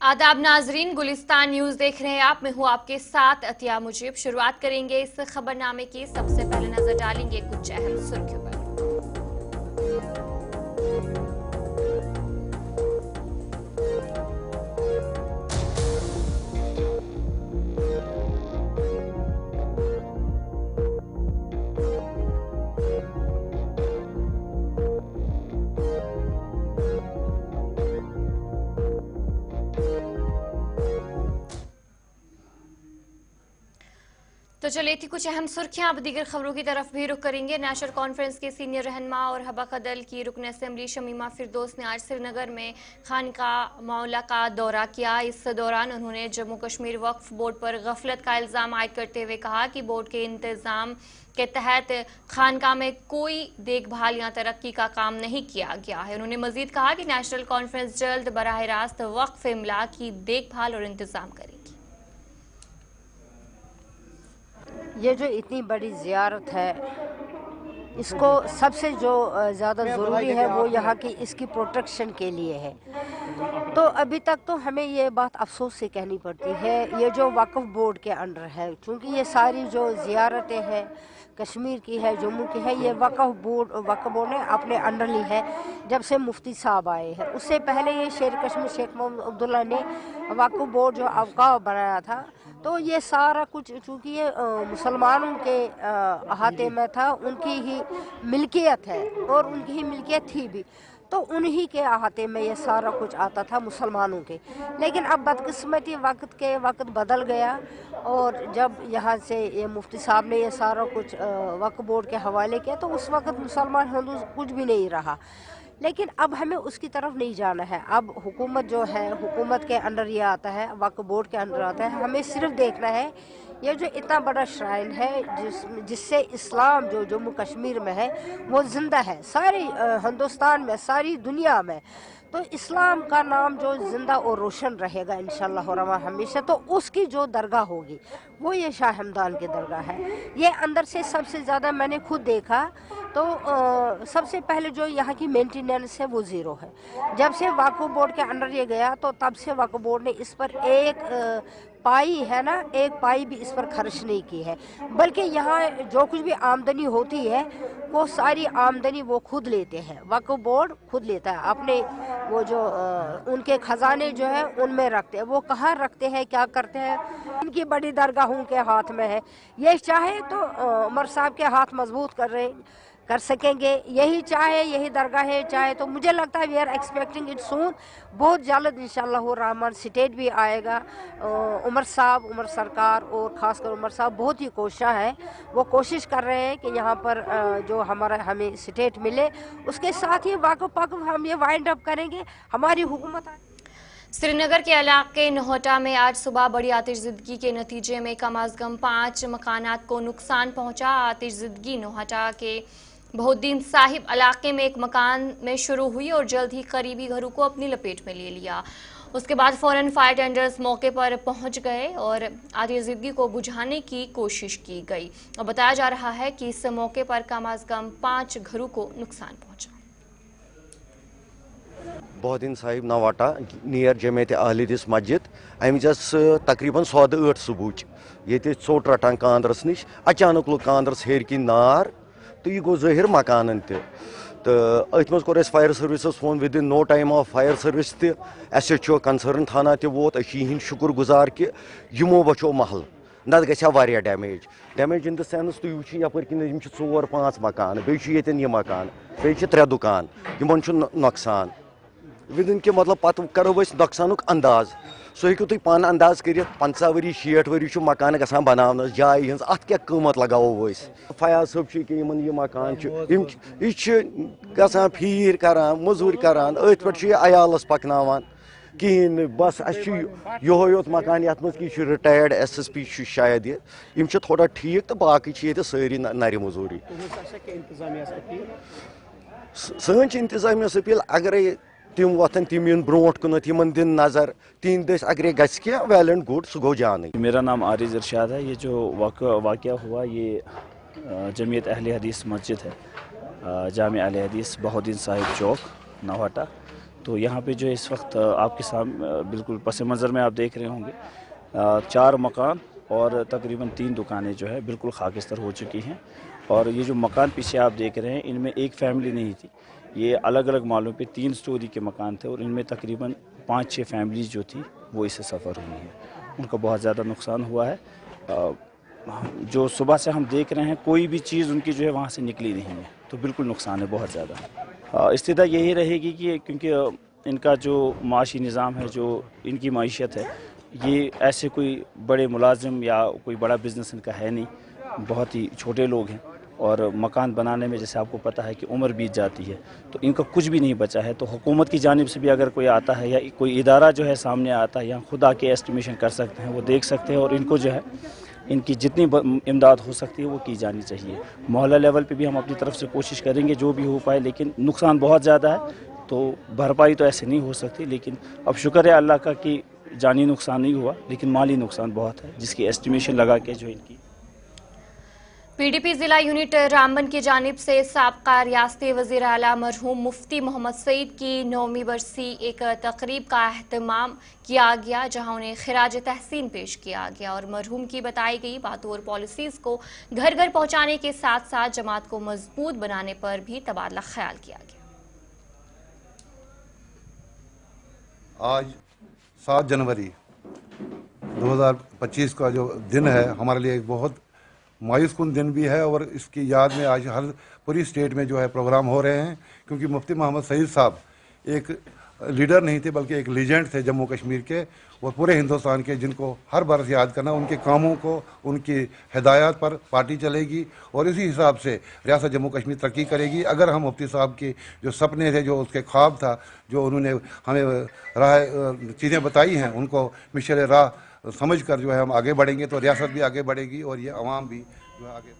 आदाब नाजरीन, गुलिस्तान न्यूज देख रहे हैं आप। मैं हूं आपके साथ अतिया मुजीब। शुरुआत करेंगे इस खबरनामे की। सबसे पहले नजर डालेंगे कुछ अहम सुर्खियों पर। तो चलिए थी कुछ अहम सुर्खियां। अब दीगर खबरों की तरफ भी रुख करेंगे। नेशनल कॉन्फ्रेंस के सीनियर रहनुमा और हबा दल की रुकन असेंबली शमीमा फिरदौस ने आज श्रीनगर में खानका मौला का दौरा किया। इस दौरान उन्होंने जम्मू कश्मीर वक्फ बोर्ड पर गफलत का इल्ज़ाम आयद करते हुए कहा कि बोर्ड के इंतज़ाम के तहत खानका में कोई देखभाल या तरक्की का काम नहीं किया गया है। उन्होंने मजीद कहा कि नेशनल कॉन्फ्रेंस जल्द बराह रास्त वक्फ इमला की देखभाल और इंतज़ाम करेगी। ये जो इतनी बड़ी ज़ियारत है, इसको सबसे जो ज़्यादा ज़रूरी है वो यहाँ की इसकी प्रोटेक्शन के लिए है। तो अभी तक तो हमें ये बात अफसोस से कहनी पड़ती है, ये जो वक्फ बोर्ड के अंडर है, क्योंकि ये सारी जो ज़ियारतें हैं कश्मीर की है, जम्मू की है, ये वक्फ बोर्ड ने अपने अंडर ली है जब से मुफ्ती साहब आए हैं। उससे पहले ये शेर कश्मीर शेख मोहम्मद अब्दुल्ला ने वक्फ बोर्ड जो अवकाफ बनाया था, तो ये सारा कुछ चूँकि ये मुसलमानों के अहाते में था, उनकी ही मिल्कियत है और उनकी ही मिल्कियत थी भी, तो उन्हीं के अहाते में ये सारा कुछ आता था मुसलमानों के। लेकिन अब बदकिस्मती वक्त बदल गया और जब यहाँ से ये मुफ्ती साहब ने ये सारा कुछ वक्फ बोर्ड के हवाले किया, तो उस वक्त मुसलमान हिंदू कुछ भी नहीं रहा। लेकिन अब हमें उसकी तरफ नहीं जाना है। अब हुकूमत जो है, हुकूमत के अंडर ये आता है, वक्फ बोर्ड के अंडर आता है। हमें सिर्फ देखना है ये जो इतना बड़ा श्राइन है जिससे इस्लाम जो जम्मू कश्मीर में है वो ज़िंदा है, सारी हिंदुस्तान में, सारी दुनिया में। तो इस्लाम का नाम जो ज़िंदा और रोशन रहेगा इंशाअल्लाह रहमान हमेशा, तो उसकी जो दरगाह होगी वो ये शाह हमदान की दरगाह है। ये अंदर से सबसे ज़्यादा मैंने खुद देखा तो सबसे पहले जो यहाँ की मेंटेनेंस है वो ज़ीरो है। जब से वक्फ बोर्ड के अंडर ये गया तो तब से वक्फ बोर्ड ने इस पर एक पाई है ना, एक पाई भी इस पर खर्च नहीं की है, बल्कि यहाँ जो कुछ भी आमदनी होती है वो सारी आमदनी वो खुद लेते हैं, वक्फ बोर्ड खुद लेता है अपने। वो जो उनके खजाने जो है उनमें रखते हैं, वो कहाँ रखते हैं, क्या करते हैं, इनकी बड़ी दरगाहों के हाथ में है। ये चाहे तो उमर साहब के हाथ मजबूत कर सकेंगे, यही चाहे, यही दरगाह है चाहे, तो मुझे लगता है we are expecting it soon, बहुत जल्द इंशाअल्लाह रहमान स्टेट भी आएगा। उमर सरकार और ख़ासकर उमर साहब बहुत ही वो कोशिश कर रहे हैं कि यहाँ पर जो हमें स्टेट मिले, उसके साथ ही वक्फ हम ये वाइंड अप करेंगे हमारी हुकूमत। श्रीनगर के इलाके नोहटा में आज सुबह बड़ी आतिशज़दगी के नतीजे में कम अज़ कम 5 मकानात को नुकसान पहुंचा। आतिशज़दगी नोहटा के बहुद्दीन साहिब इलाके में एक मकान में शुरू हुई और जल्द ही करीबी घरों को अपनी लपेट में ले लिया। उसके बाद फौरन फायर टेंडर्स मौके पर पहुंच गए और आतिशज़दगी को बुझाने की कोशिश की गई और बताया जा रहा है कि इस मौके पर कम अज़ कम 5 घरों को नुकसान पहुंचा। बहुद्दीन साहिब नवाटा नियर जमियत अहल हदीस मस्जिद अम तकरीबन 8 सुबह ये चोट रटान कांदरस निश अचानक लोग कांदरस हेर की नार, तो यह गो ज़ाहिर मकान तो अथ मज कोर fire services phone within no time of fire service SHO concern थाना वोत अ शुक्र गुजार कि यमो बचो महल, नत गया डैमेज इन द सेंस तुम वो यपर कि 4-5 मकान बेन मकान बे 3 दुकान इन नुकसान विद इन कि मतलब पत करो नुकसान अंदाज सो हेकु तुम पान अंदाज कर 50 वरी 60 वरी मकान गसान बनावनस जाय हज अत क्या कीमत लगावो फयाज सब ये मकान यह गसान फीर करान मजूर करान अथ पे अयालस पकनावान कहें बस योत योत मकान ये मज रिटायर्ड SSP शायद ये थोड़ा ठीक तो बाकी सारी नर मजूरी सन इंतजामिया अपील अगर तिम वतन तिम इन ब्रोट कुन दिन नजर तीन दस अगर गि वेल एंड गुड सह गो जान। मेरा नाम आरिज इरशाद है। ये जो वाक़या हुआ ये जमियत अहल हदीस मस्जिद है, जामिया अहल हदीस बहुद्दीन साहिब चौक नवाटा। तो यहाँ पे जो इस वक्त आपके सामने बिल्कुल पस मंज़र में आप देख रहे होंगे 4 मकान और तकरीबन 3 दुकानें जो है बिल्कुल खाकिस्तर हो चुकी हैं। और ये जो मकान पीछे आप देख रहे हैं इनमें एक फैमिली नहीं थी, ये अलग अलग मालों पे 3 स्टोरी के मकान थे और इनमें तकरीबन 5-6 फैमिलीज जो थी वो इससे सफ़र हुई हैं, उनका बहुत ज़्यादा नुकसान हुआ है। जो सुबह से हम देख रहे हैं कोई भी चीज़ उनकी जो है वहाँ से निकली नहीं है, तो बिल्कुल नुकसान है बहुत ज़्यादा। इस्तिदा यही रहेगी कि क्योंकि इनका जो माशी निज़ाम है, जो इनकी मईशत है, ये ऐसे कोई बड़े मुलाजिम या कोई बड़ा बिज़नेस इनका है नहीं, बहुत ही छोटे लोग हैं और मकान बनाने में जैसे आपको पता है कि उम्र बीत जाती है, तो इनका कुछ भी नहीं बचा है। तो हुकूमत की जानिब से भी अगर कोई आता है या कोई इदारा जो है सामने आता है, या खुद आके एस्टिमेशन कर सकते हैं, वो देख सकते हैं और इनको जो है इनकी जितनी इमदाद हो सकती है वो की जानी चाहिए। मोहल्ला लेवल पे भी हम अपनी तरफ से कोशिश करेंगे जो भी हो पाए, लेकिन नुकसान बहुत ज़्यादा है तो भरपाई तो ऐसे नहीं हो सकती। लेकिन अब शुक्र है अल्लाह का कि जानी नुकसान नहीं हुआ, लेकिन माली नुकसान बहुत है जिसकी एस्टिमेशन लगा के जो इनकी पीडीपी जिला यूनिट रामबन की जानिब से साबका रियासती वज़ीर आला मरहूम मुफ्ती मोहम्मद सईद की 9वीं बरसी एक तकरीब का अहतमाम किया गया, जहां उन्हें खिराज तहसीन पेश किया गया और मरहूम की बताई गई बातों और पॉलिसीज़ को घर घर पहुंचाने के साथ साथ जमात को मजबूत बनाने पर भी तबादला ख्याल किया गया। आज 7 जनवरी 2025 का जो दिन है हमारे लिए एक बहुत मायूस कुन दिन भी है और इसकी याद में आज हर पूरी स्टेट में जो है प्रोग्राम हो रहे हैं, क्योंकि मुफ्ती मोहम्मद सईद साहब एक लीडर नहीं थे बल्कि एक लीजेंड थे जम्मू कश्मीर के और पूरे हिंदुस्तान के, जिनको हर बरस याद करना। उनके कामों को, उनकी हिदायत पर पार्टी चलेगी और इसी हिसाब से रियासत जम्मू कश्मीर तरक्की करेगी। अगर हम मुफ्ती साहब के जो सपने थे, जो उसके ख्वाब था, जो उन्होंने हमें राह चीज़ें बताई हैं, उनको मिशर राह समझ कर जो है हम आगे बढ़ेंगे तो रियासत भी आगे बढ़ेगी और ये अवाम भी जो है आगे बढ़ेगी।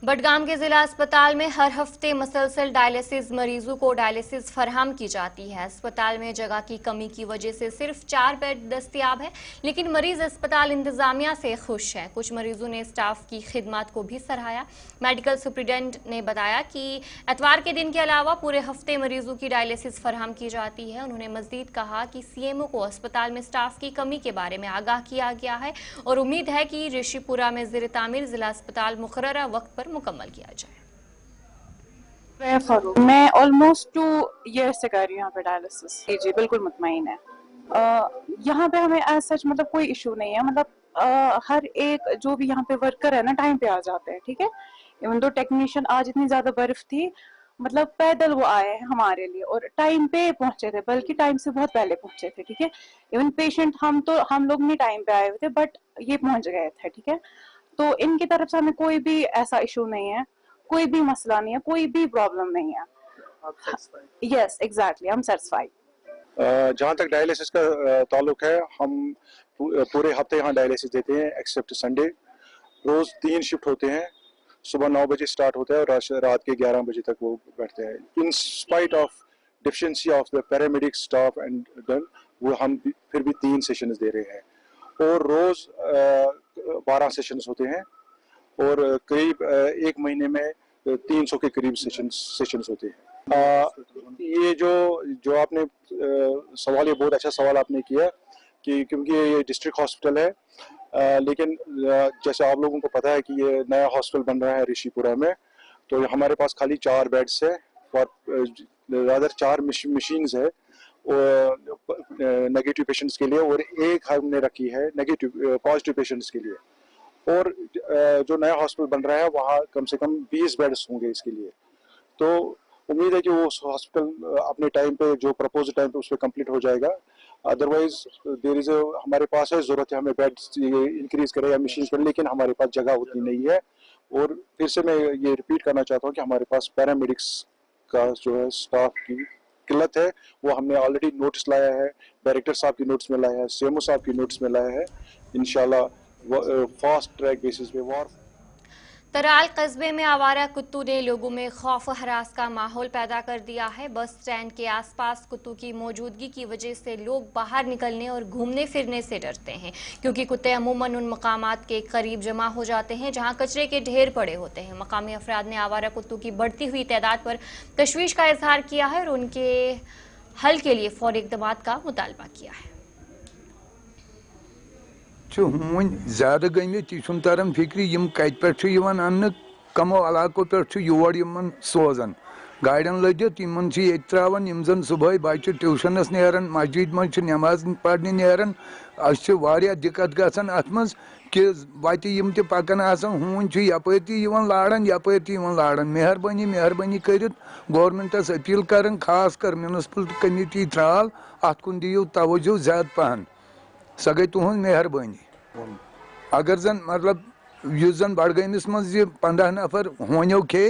बडगाम के जिला अस्पताल में हर हफ्ते मसलसल डायलिसिस मरीजों को डायलिसिस फराहम की जाती है। अस्पताल में जगह की कमी की वजह से सिर्फ 4 बेड दस्तियाब है, लेकिन मरीज अस्पताल इंतजामिया से खुश है। कुछ मरीजों ने स्टाफ की खिदमत को भी सराहा। मेडिकल सुप्रिटेंडेंट ने बताया कि एतवार के दिन के अलावा पूरे हफ्ते मरीजों की डायलिसिस फराहम की जाती है। उन्होंने मजीद कहा कि सीएमओ को अस्पताल में स्टाफ की कमी के बारे में आगाह किया गया है और उम्मीद है कि ऋषिपुरा में ज़ेर तामीर जिला अस्पताल मुकर्ररा वक्त पर मुकम्मल किया जाए। मैं ऑलमोस्ट 2 ईयर्स से कर रही हूँ यहाँ पे डायलिसिस। जी बिल्कुल मुतमईन है। यहाँ पे हमें एज सच मतलब कोई इशू नहीं है। मतलब हर एक जो भी यहाँ पे वर्कर है ना टाइम पे आ जाते हैं, ठीक है। इवन तो टेक्नीशियन आज इतनी ज्यादा बर्फ थी, मतलब पैदल वो आए हैं हमारे लिए और टाइम पे पहुंचे थे, बल्कि टाइम से बहुत पहले पहुंचे थे, ठीक है। इवन पेशेंट हम लोग नहीं टाइम पे आए हुए थे, बट ये पहुंच गए थे, ठीक है। तो इनकी तरफ से हमें कोई भी ऐसा इशू नहीं है, कोई भी मसला नहीं है, कोई भी प्रॉब्लम नहीं है। Yes exactly, I am satisfied. जहाँ तक डायलिसिस का ताल्लुक है, हम पूरे हफ्ते यहाँ डायलिसिस देते हैं एक्सेप्ट संडे। रोज 3 शिफ्ट होते हैं, सुबह 9 बजे स्टार्ट होता है और रात के 11 बजे तक वो बैठते हैं। In spite of deficiency of the paramedic staff and then वो हम फिर भी 3 सेशंस दे रहे हैं और रोज 12 सेशंस होते हैं और करीब 1 महीने में 300 के करीब सेशंस होते हैं। ये जो आपने सवाल, ये बहुत अच्छा सवाल आपने किया कि क्योंकि ये डिस्ट्रिक्ट हॉस्पिटल है, लेकिन जैसे आप लोगों को पता है कि ये नया हॉस्पिटल बन रहा है ऋषिपुरा में, तो हमारे पास खाली 4 बेड्स है और 4 मशीन्स है नेगेटिव पेशेंट्स के लिए और 1 हमने रखी है पॉजिटिव पेशेंट्स के लिए। और जो नया हॉस्पिटल बन रहा है वहाँ कम से कम 20 बेड्स होंगे इसके लिए। तो उम्मीद है कि वो हॉस्पिटल अपने टाइम पे, जो प्रपोज टाइम पे, उस पर कंप्लीट हो जाएगा। अदरवाइज हमारे पास है ज़रूरत है हमें बेड्स इंक्रीज करें या मशीन करें, लेकिन हमारे पास जगह उतनी नहीं है। और फिर से मैं ये रिपीट करना चाहता हूँ कि हमारे पास पैरामेडिक्स का जो है स्टाफ की किल्लत है, वो हमने ऑलरेडी नोटिस लाया है, डायरेक्टर साहब की नोटिस में लाया है, सीएमओ साहब की नोटिस में लाया है। इंशाल्लाह फास्ट ट्रैक बेसिस पे वार। तराल कस्बे में आवारा कुत्तों ने लोगों में खौफ हरास का माहौल पैदा कर दिया है। बस स्टैंड के आसपास कुत्तों की मौजूदगी की वजह से लोग बाहर निकलने और घूमने फिरने से डरते हैं, क्योंकि कुत्ते अमूमन उन मकामात के करीब जमा हो जाते हैं जहां कचरे के ढेर पड़े होते हैं। मकामी अफराद ने आवारा कुत्तों की बढ़ती हुई तादाद पर तशवीश का इजहार किया है और उनके حل کے لیے فوری اقدامات کا مطالبہ کیا ہے۔ ہون زیادہ گمت یہ تران فکری یم کت پہ ان کمو علاقوں پہ یور سوزان گاڑین لدت ان تران یم زن صبح بچہ ٹیوشنس نیران مسجد مز نماز پڑھنے نیران اس دقت گژھان ات مز کہ وتہ یم تہ پکان آسان ہون یپر تہ لاران یپر تہ لاران مہربانی کرت گورنمنٹس اپیل کران خاص کر میونسپل کمیٹی ترال ات کن دیو توجہ زیادہ پہن سہ گئی تہذ مہربانی اگر زن مطلب اس زن بڈگٲمِس مز یہ 15 نفر ہونیو کھے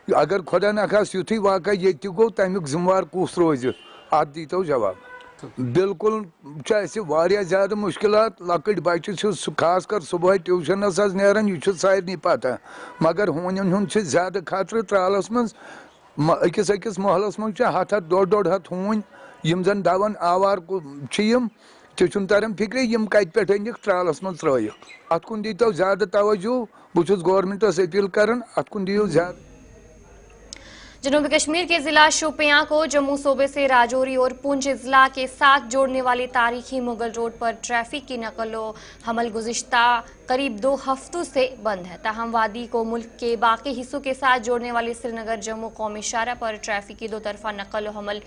اگر خدا نخواست یتھُے واقعہ یہ گو تمیُک ذمہٕ کس روزِ ات دیتو جواب بالکل واریاہ زیادہ مشکلات لکٹ بچہ خاص کر صبح ٹیوشنس نیران یہ سارنی پتہ مگر ہونین ہند زیادہ خطرہ ترالس مز أکس محلس مز 100 150 ہون یم زن دوان آوار یم تہ تران فکری یم کت پہ انک ترالس مز ترٲیِکھ ات کن دیتو زیادہ توجہ بہت گورنمنٹس اپیل کران ات کن دیو زیادہ۔ جنوبی کشمیر کے ضلع شوپیاں کو جموں صوبے سے راجوری اور پونچھ اضلاع کے ساتھ جوڑنے والی تاریخی مغل روڈ پر ٹریفک کی نقل و حمل گزشتہ قریب 2 ہفتوں سے بند ہے۔ تاہم وادی کو ملک کے باقی حصوں کے ساتھ جوڑنے والی سری نگر جموں قومی شاہراہ پر ٹریفک کی 2 طرفہ نقل و حمل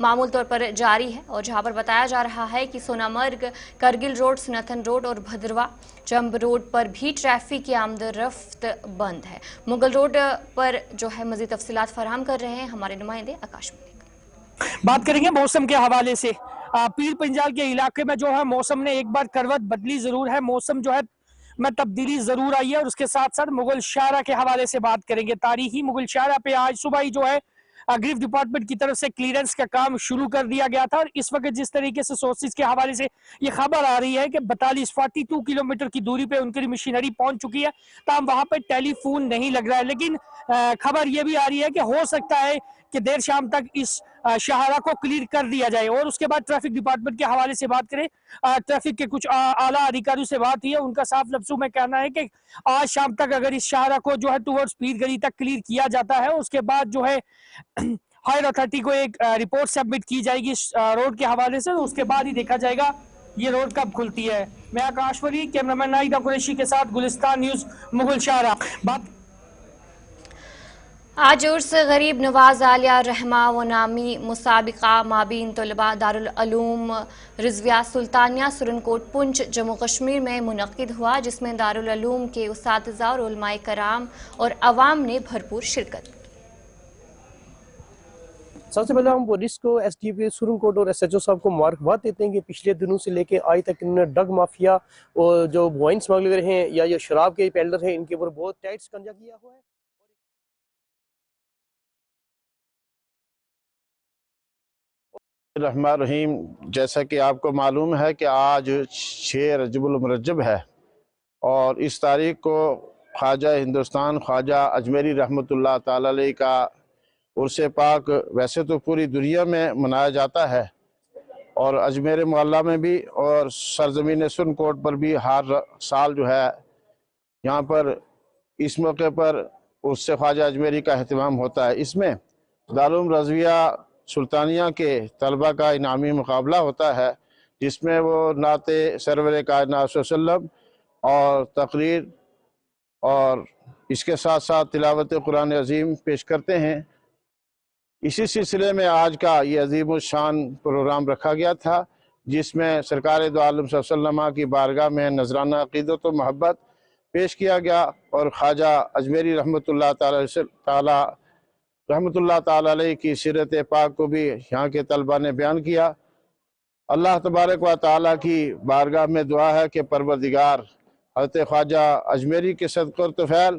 معمول طور پر جاری ہے، اور جہاں پر بتایا جا رہا ہے کہ سونا مرگ، کرگل روڈ، سنتھن روڈ اور بھدروا چمب روڈ پر بھی ٹریفک کی آمد رفت بند ہے۔ مغل روڈ پر جو ہے مزید تفصیلات فراہم کر رہے ہیں ہمارے نمائندے آکاش ملک۔ بات کریں گے موسم کے حوالے سے۔ پیر پنجال کے علاقے میں جو ہے موسم نے ایک بار کروٹ بدلی ضرور ہے، موسم جو ہے میں تبدیلی ضرور آئی ہے، اور اس کے ساتھ ساتھ مغل شاہراہ کے حوالے سے بات کریں گے۔ تاریخی مغل شاہراہ پہ آج صبح ہی جو ہے گریف ڈپارٹمنٹ کی طرف سے کلیئرنس کا کام شروع کر دیا گیا تھا، اور اس وقت جس طریقے سے سورسز کے حوالے سے یہ خبر آ رہی ہے کہ 42 کلومیٹر کی دوری پہ ان کی مشینری پہنچ چکی ہے، تاہم وہاں پہ ٹیلی فون نہیں لگ رہا ہے، لیکن خبر یہ بھی آ رہی ہے کہ ہو سکتا ہے کہ دیر شام تک اس شاہراہ کو کلیئر کر دیا جائے۔ اور اس کے بعد ٹریفک ڈپارٹمنٹ کے حوالے سے بات کریں، ٹریفک کے کچھ اعلیٰ ادھیکاریوں سے بات ہے، ان کا صاف لفظوں میں کہنا ہے کہ آج شام تک اگر اس شاہراہ کو جو ہے ٹورڈز پیر گلی تک کلیئر کیا جاتا ہے، اس کے بعد جو ہے ہائر اتھارٹی کو ایک رپورٹ سبمٹ کی جائے گی اس روڈ کے حوالے سے، اس کے بعد ہی دیکھا جائے گا یہ روڈ کب کھلتی ہے۔ میں آکاش ولی، کیمرامین نائدہ قریشی کے ساتھ گلستان نیوز، مغل شاہراہ۔ آج عرس غریب نواز عالیہ رحمہ و نامی مسابقہ مابین طلباء دارالعلوم رضویہ سلطانیہ سرنکوٹ پونچھ جموں کشمیر میں منعقد ہوا، جس میں دارالعلوم کے اساتذہ اور علماء کرام اور عوام نے بھرپور شرکت کی۔ سب سے پہلے ہم پولیس کو، ایس ڈی پی سرنکوٹ اور ایس ایچ او صاحب کو مبارکباد دیتے ہیں کہ پچھلے دنوں سے لے کے آج تک انہوں نے ڈرگ مافیا اور جو وائن اسمگلر ہیں یا جو شراب کے پیڈلر ہیں، ان کے اوپر بہت ٹائٹ شکنجہ کیا ہوا ہے۔ الرحمن الرحیم، جیسا کہ آپ کو معلوم ہے کہ آج 6 رجب المرجب ہے، اور اس تاریخ کو خواجہ ہندوستان خواجہ اجمیری رحمۃ اللہ تعالی علیہ کا عرس پاک ویسے تو پوری دنیا میں منایا جاتا ہے، اور اجمیر معلیٰ میں بھی اور سرزمین سرنکوٹ پر بھی ہر سال جو ہے یہاں پر اس موقع پر عرس خواجہ اجمیری کا اہتمام ہوتا ہے۔ اس میں دارالعلوم رضویہ سلطانیہ کے طلبہ کا انعامی مقابلہ ہوتا ہے، جس میں وہ نعت سرور کائنات صلی اللہ علیہ وسلم اور تقریر اور اس کے ساتھ ساتھ تلاوت قرآن عظیم پیش کرتے ہیں۔ اسی سلسلے میں آج کا یہ عظیم الشان پروگرام رکھا گیا تھا، جس میں سرکار دو عالم صلی اللہ علیہ وسلم کی بارگاہ میں نذرانہ عقیدت و محبت پیش کیا گیا، اور خواجہ اجمیری رحمۃ اللہ تعالی علیہ کی سیرت پاک کو بھی یہاں کے طلبہ نے بیان کیا۔ اللہ تبارک و تعالیٰ کی بارگاہ میں دعا ہے کہ پروردگار حضرت خواجہ اجمیری کے صدقہ اور طفیل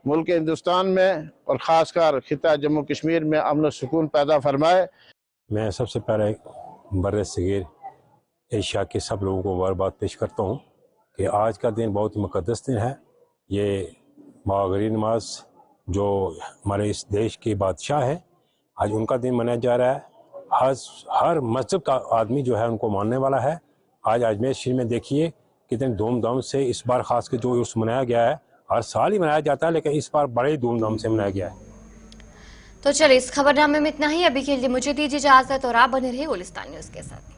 ملک ہندوستان میں اور خاص کر خطہ جموں کشمیر میں امن و سکون پیدا فرمائے۔ میں سب سے پہلے بر صغیر ایشیا کے سب لوگوں کو مبارکباد پیش کرتا ہوں کہ آج کا دن بہت مقدس دن ہے۔ یہ مغربی نماز جو ہمارے اس دیش کے بادشاہ ہے، آج ان کا دن منایا جا رہا ہے۔ ہر مذہب کا آدمی جو ہے ان کو ماننے والا ہے۔ آج اجمیر شریف میں دیکھیے کتنے دھوم دھام سے اس بار خاص کے جو عرس منایا گیا ہے، ہر سال ہی منایا جاتا ہے لیکن اس بار بڑے دھوم دھام سے منایا گیا ہے۔ तो चलिए इस खबरनामे में इतना ही। अभी के लिए मुझे दीजिए इजाजत और आप बने रहिए गुलिस्तान न्यूज के साथ।